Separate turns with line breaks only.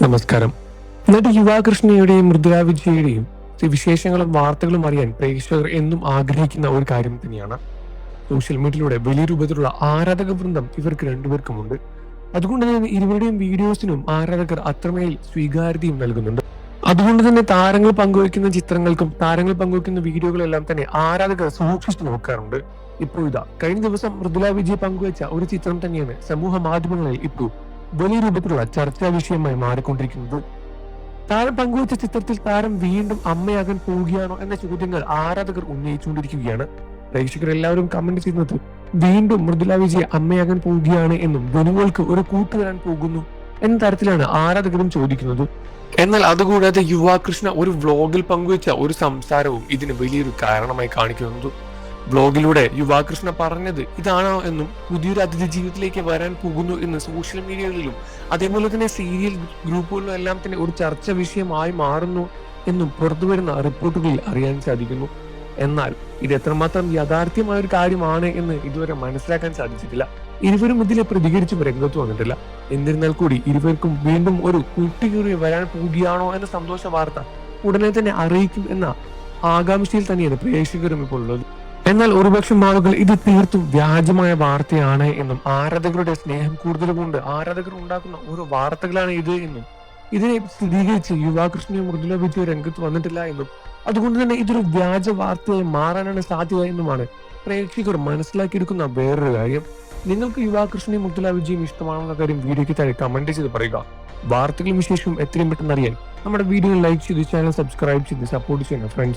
നമസ്കാരം. നടി യുവാകൃഷ്ണയുടെയും മൃദുല വിജയുടെയും വിശേഷങ്ങളും വാർത്തകളും അറിയാൻ പ്രേക്ഷകർ എന്നും ആഗ്രഹിക്കുന്ന ഒരു കാര്യം തന്നെയാണ്. സോഷ്യൽ മീഡിയയിലൂടെ വലിയ രൂപത്തിലുള്ള ആരാധക വൃന്ദം ഇവർക്ക് രണ്ടുപേർക്കുമുണ്ട്. അതുകൊണ്ട് തന്നെ ഇരുവരുടെയും വീഡിയോസിനും ആരാധകർ അത്രമേൽ സ്വീകാര്യതയും നൽകുന്നുണ്ട്. അതുകൊണ്ട് തന്നെ താരങ്ങൾ പങ്കുവയ്ക്കുന്ന ചിത്രങ്ങൾക്കും താരങ്ങൾ പങ്കുവയ്ക്കുന്ന വീഡിയോകളെല്ലാം തന്നെ ആരാധകർ സൂക്ഷിച്ചു നോക്കാറുണ്ട്. ഇപ്പോൾ ഇതാ കഴിഞ്ഞ ദിവസം മൃദുല വിജയ് പങ്കുവച്ച ഒരു ചിത്രം തന്നെയാണ് സമൂഹ മാധ്യമങ്ങളിൽ ഇപ്പോൾ വലിയ രൂപത്തിലുള്ള ചർച്ചാ വിഷയമായി മാറിക്കൊണ്ടിരിക്കുന്നത്. താരം പങ്കുവച്ച ചിത്രത്തിൽ താരം വീണ്ടും അമ്മയാകാൻ പോവുകയാണോ എന്ന ചോദ്യങ്ങൾ ആരാധകർ ഉന്നയിച്ചുകൊണ്ടിരിക്കുകയാണ്. പ്രേക്ഷകർ എല്ലാവരും കമന്റ് ചെയ്യുന്നത് വീണ്ടും മൃദുല വിജയ് അമ്മയാകാൻ പോവുകയാണ് എന്നും ധനുകൾക്ക് ഒരു കൂട്ടുവരാൻ പോകുന്നു എന്ന തരത്തിലാണ് ആരാധകരും ചോദിക്കുന്നത്. എന്നാൽ അതുകൂടാതെ യുവാകൃഷ്ണ ഒരു വ്ലോഗിൽ പങ്കുവച്ച ഒരു സംസാരവും ഇതിന് വലിയൊരു കാരണമായി കാണിക്കുന്നത്. വ്ലോഗിലൂടെ യുവാകൃഷ്ണ പറഞ്ഞത് ഇതാണോ എന്നും പുതിയൊരു അതിഥി ജീവിതത്തിലേക്ക് വരാൻ പോകുന്നു എന്ന് സോഷ്യൽ മീഡിയകളിലും അതേപോലെ തന്നെ സീരിയൽ ഗ്രൂപ്പുകളിലും എല്ലാം തന്നെ ഒരു ചർച്ച വിഷയമായി മാറുന്നു എന്നും പുറത്തുവരുന്ന റിപ്പോർട്ടുകളിൽ അറിയാൻ സാധിക്കുന്നു. എന്നാൽ ഇത് എത്രമാത്രം യാഥാർത്ഥ്യമായ ഒരു കാര്യമാണ് എന്ന് ഇതുവരെ മനസ്സിലാക്കാൻ സാധിച്ചിട്ടില്ല. ഇരുവരും ഇതിലെ പ്രതികരിച്ചും രംഗത്ത് വന്നിട്ടില്ല. എന്നിരുന്നാൽ കൂടി ഇരുവർക്കും വീണ്ടും ഒരു കുട്ടിക്കുറി വരാൻ പോവുകയാണോ എന്ന സന്തോഷ വാർത്ത ഉടനെ തന്നെ അറിയിക്കും എന്ന ആകാംക്ഷയിൽ തന്നെയാണ് പ്രേക്ഷകരും ഇപ്പോൾ ഉള്ളത്. എന്നാൽ ഒരുപക്ഷം ആളുകൾ ഇത് തീർത്തും വ്യാജമായ വാർത്തയാണ് എന്നും ആരാധകരുടെ സ്നേഹം കൂടുതലുകൊണ്ട് ആരാധകർ ഉണ്ടാക്കുന്ന ഓരോ വാർത്തകളാണ് ഇത് എന്നും ഇതിനെ സ്ഥിരീകരിച്ച് യുവാകൃഷ്ണയും മൃദുല വിജയ് രംഗത്ത് വന്നിട്ടില്ല എന്നും അതുകൊണ്ട് തന്നെ ഇതൊരു വ്യാജ വാർത്തയായി മാറാനാണ് സാധ്യത എന്നുമാണ് പ്രേക്ഷകർ മനസ്സിലാക്കിയെടുക്കുന്ന വേറൊരു കാര്യം. നിങ്ങൾക്ക് യുവാകൃഷ്ണയും മൃദുല വിജയും ഇഷ്ടമാണെന്ന കാര്യം വീഡിയോയ്ക്ക് താഴെ കമന്റ് ചെയ്ത് പറയുക. വാർത്തകളും വിശേഷവും എത്രയും പെട്ടെന്ന് അറിയാൻ നമ്മുടെ വീഡിയോ ലൈക്ക് ചെയ്ത് ചാനൽ സബ്സ്ക്രൈബ് ചെയ്ത് സപ്പോർട്ട് ചെയ്യണം ഫ്രണ്ട്സ്.